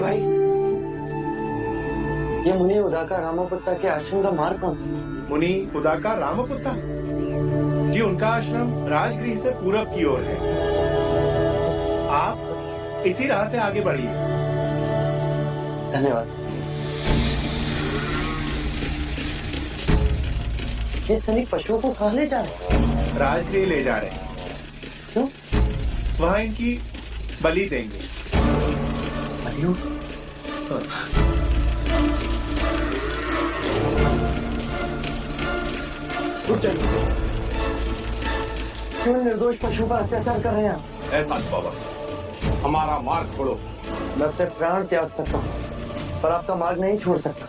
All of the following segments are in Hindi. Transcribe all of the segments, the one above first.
भाई, ये मुनि उदाका रामपुत्ता के आश्रम का मार्ग कौन सा? मुनि उदाका रामपुत्ता जी, उनका आश्रम राजगृह से पूरब की ओर है। आप इसी राह से आगे बढ़िए। धन्यवाद। ये सैनिक पशुओं को कहाँ ले जा रहे हैं? राजगृह ले जा रहे हैं। क्यों? वहां इनकी बलि देंगे। बलियों? क्यों निर्दोष पशुओं पर अत्याचार कर रहे हैं आप? ऐसा बाबा, हमारा मार्ग छोड़ो। मैं अपने प्राण त्याग सकता हूँ, पर आपका मार्ग नहीं छोड़ सकता।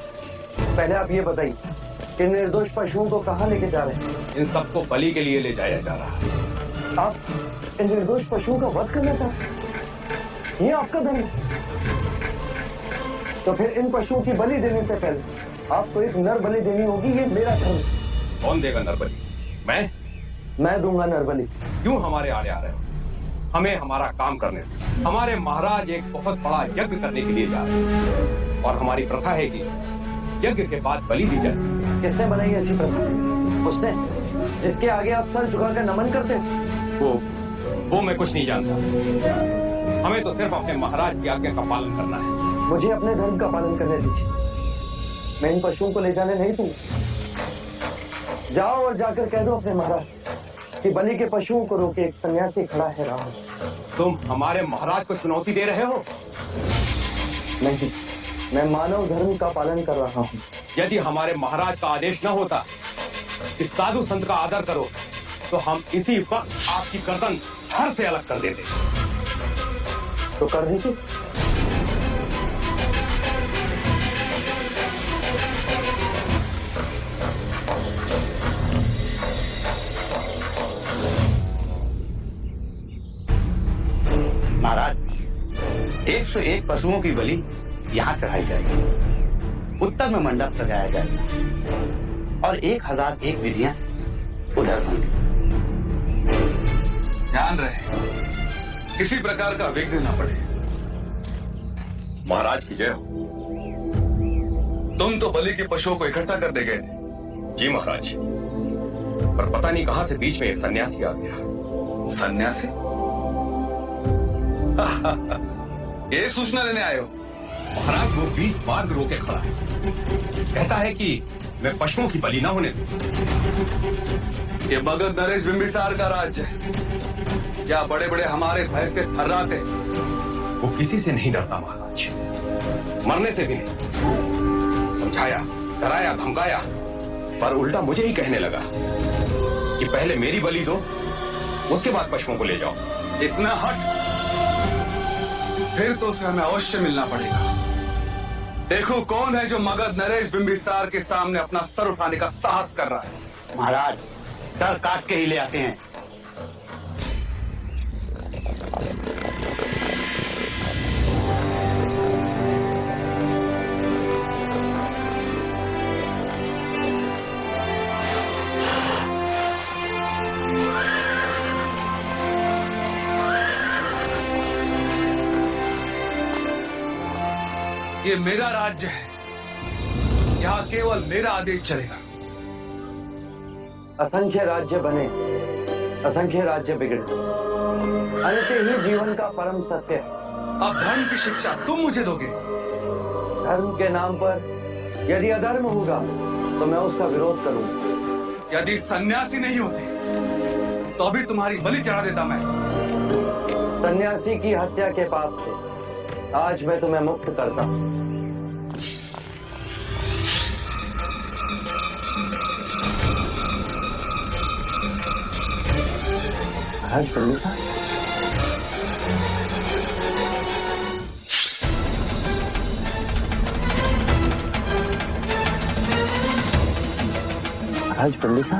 पहले आप ये बताइए कि निर्दोष पशुओं को कहाँ लेके जा रहे हैं? इन सबको बलि के लिए ले जाया जा रहा है। आप इन निर्दोष पशुओं का वध करना चाहते हैं? ये आपका धर्म है। तो फिर इन पशुओं की बलि देने से पहले आपको एक नर बलि देनी होगी। ये मेरा धर्म है। कौन देगा नरबली? मैं दूंगा नर बलि। क्यों हमारे आड़े आ रहे हो? हमें हमारा काम करने दो। हमारे महाराज एक बहुत बड़ा यज्ञ करने के लिए जा रहे हैं और हमारी प्रथा है कि यज्ञ के बाद बलि दी जाए। किसने बनाई ऐसी प्रथा? उसने जिसके आगे आप सर झुकाकर नमन करते हैं। वो मैं कुछ नहीं जानता। हमें तो सिर्फ अपने महाराज की आज्ञा का पालन करना है। मुझे अपने धर्म का पालन करने दीजिए। मैं इन पशुओं को ले जाने नहीं दूंगा। जाओ और जाकर कह दो अपने महाराज कि बलि के पशुओं को रोके एक सन्यासी खड़ा है राम। तुम हमारे महाराज को चुनौती दे रहे हो? नहीं, मैं मानव धर्म का पालन कर रहा हूँ। यदि हमारे महाराज का आदेश न होता कि साधु संत का आदर करो, तो हम इसी वक्त आपकी गर्दन धड़ से अलग कर देते। तो कर दीजिए। महाराज, 101 पशुओं की बलि यहाँ चढ़ाई जाएगी। उत्तर में मंडप सजाया जाएगा और 1001 विधियां उधर होंगी। ध्यान रहे किसी प्रकार का विघ्न न पड़े। महाराज की जय हो। तुम तो बलि के पशुओं को इकट्ठा कर दे गए थे। जी महाराज, पर पता नहीं कहां से बीच में एक सन्यासी आ गया। सन्यासी? ये सूचना लेने आए हो? महाराज वो बीच मार्ग रोके खड़ा है। कहता है कि मैं पशुओं की बलि न होने दूं। ये मगध नरेश बिंबिसार का राज्य है। क्या बड़े बड़े हमारे भय से थर्राते? वो किसी से नहीं डरता महाराज, मरने से भी नहीं। समझाया, डराया, धमकाया, पर उल्टा मुझे ही कहने लगा कि पहले मेरी बलि दो, उसके बाद पशुओं को ले जाओ। इतना हट? फिर तो उसे हमें अवश्य मिलना पड़ेगा। देखो कौन है जो मगध नरेश बिंबिसार के सामने अपना सर उठाने का साहस कर रहा है। महाराज, सर काट के ही ले आते हैं। ये मेरा राज्य है, यहाँ केवल मेरा आदेश चलेगा। असंख्य राज्य बने, असंख्य राज्य बिगड़े, अंत ही जीवन का परम सत्य है। अब धर्म की शिक्षा तुम मुझे दोगे? धर्म के नाम पर यदि अधर्म होगा तो मैं उसका विरोध करूंगा। यदि सन्यासी नहीं होते तो अभी तुम्हारी बलि चढ़ा देता मैं। सन्यासी की हत्या के पाप से आज मैं तुम्हें मुक्त करता हूं। महाराज पंडिता, महाराज पंडिता,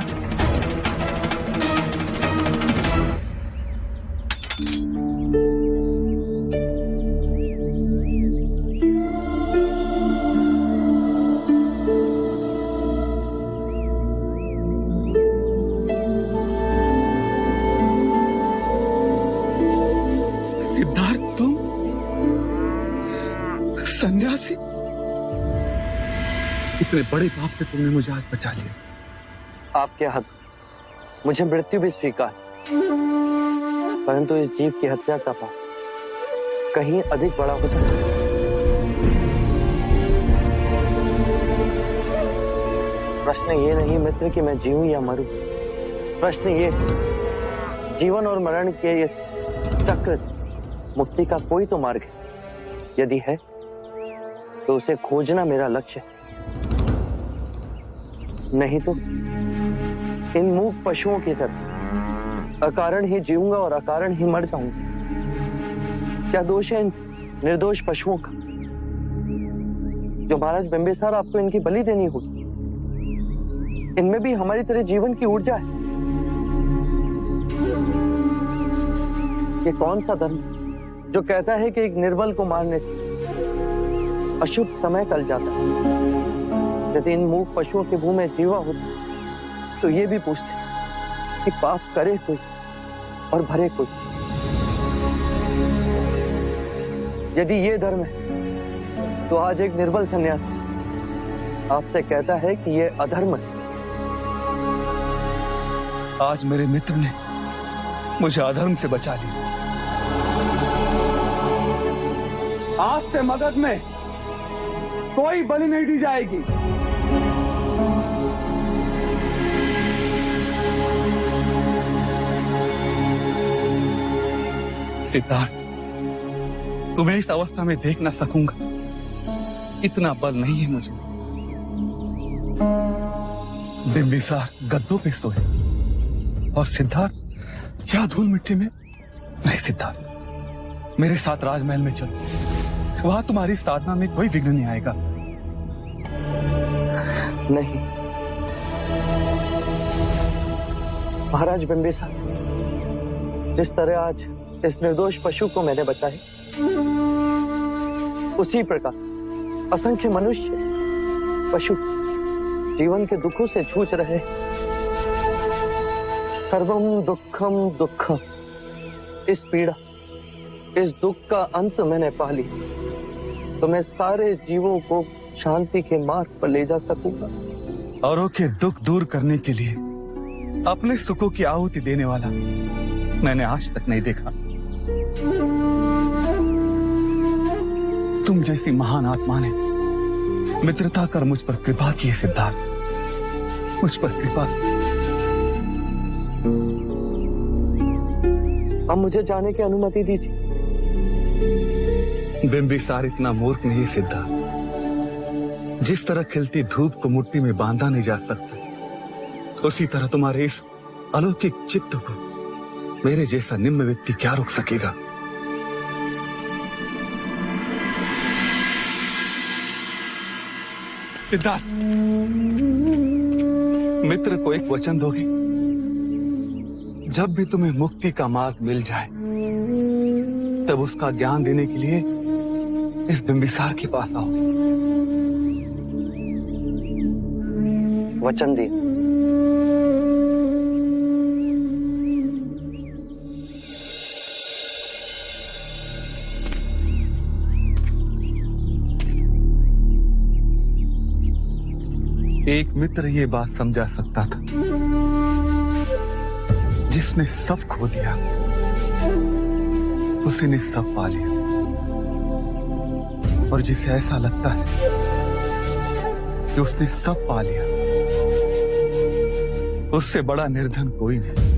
से इतने बड़े पाप से तुमने मुझे आज बचा लिया। आपके हाथ मुझे मृत्यु भी स्वीकार, परंतु इस जीव की हत्या का पाप कहीं अधिक बड़ा होता है। प्रश्न ये नहीं मित्र कि मैं जीऊं या मरूं, प्रश्न ये जीवन और मरण के इस चक्र से मुक्ति का कोई तो मार्ग है। यदि है तो उसे खोजना मेरा लक्ष्य है, नहीं तो इन मूक पशुओं की तरह अकारण ही जीऊंगा और अकारण ही मर जाऊंगा। क्या दोष है इन निर्दोष पशुओं का जो महाराज बिंबिसार आपको इनकी बलि देनी होगी? इनमें भी हमारी तरह जीवन की ऊर्जा है। ये कौन सा धर्म जो कहता है कि एक निर्बल को मारने से अशुभ समय टल जाता है? यदि इन मूक पशुओं के मुंह में जीवा होता तो ये भी पूछते कि पाप करे कोई और भरे कोई। यदि ये धर्म है तो आज एक निर्बल सन्यासी आपसे कहता है कि ये अधर्म है। आज मेरे मित्र ने मुझे अधर्म से बचा लिया। आज से मगध में कोई बलि नहीं दी जाएगी। सिद्धार्थ, तुम्हें इस अवस्था में देख ना सकूंगा, इतना बल नहीं है मुझे। बिंबिसार गद्दों पे सोए और सिद्धार्थ क्या धूल मिट्टी में। नहीं सिद्धार्थ, मेरे साथ राजमहल में चलो, वहां तुम्हारी साधना में कोई विघ्न नहीं आएगा। नहीं महाराज बिंबिसार, जिस तरह आज इस निर्दोष पशु को मैंने बचाया, उसी प्रकार असंख्य मनुष्य पशु जीवन के दुखों से जूझ रहे। सर्वम दुखम दुखम, इस पीड़ा इस दुख का अंत मैंने पा लिया तो मैं सारे जीवों को शांति के मार्ग पर ले जा सकूंगा। औरों के दुख दूर करने के लिए अपने सुखों की आहुति देने वाला मैंने आज तक नहीं देखा। तुम जैसी महान आत्मा ने मित्रता कर मुझ पर कृपा की है सिद्धार्थ, मुझ पर कृपा। अब मुझे जाने की अनुमति दीजिए। बिंबिसार इतना मूर्ख नहीं सिद्धार्थ। जिस तरह खिलती धूप को मुट्ठी में बांधा नहीं जा सकता, उसी तरह तुम्हारे इस अलौकिक चित्त को मेरे जैसा निम्न व्यक्ति क्या रोक सकेगा? सिद्धार्थ, मित्र को एक वचन दोगे? जब भी तुम्हें मुक्ति का मार्ग मिल जाए तब उसका ज्ञान देने के लिए इस बिंबिसार के पास आओगे। वचन दिए। एक मित्र ये बात समझा सकता था जिसने सब खो दिया उसी ने सब पा लिया, और जिसे ऐसा लगता है कि उसने सब पा लिया उससे बड़ा निर्धन कोई नहीं।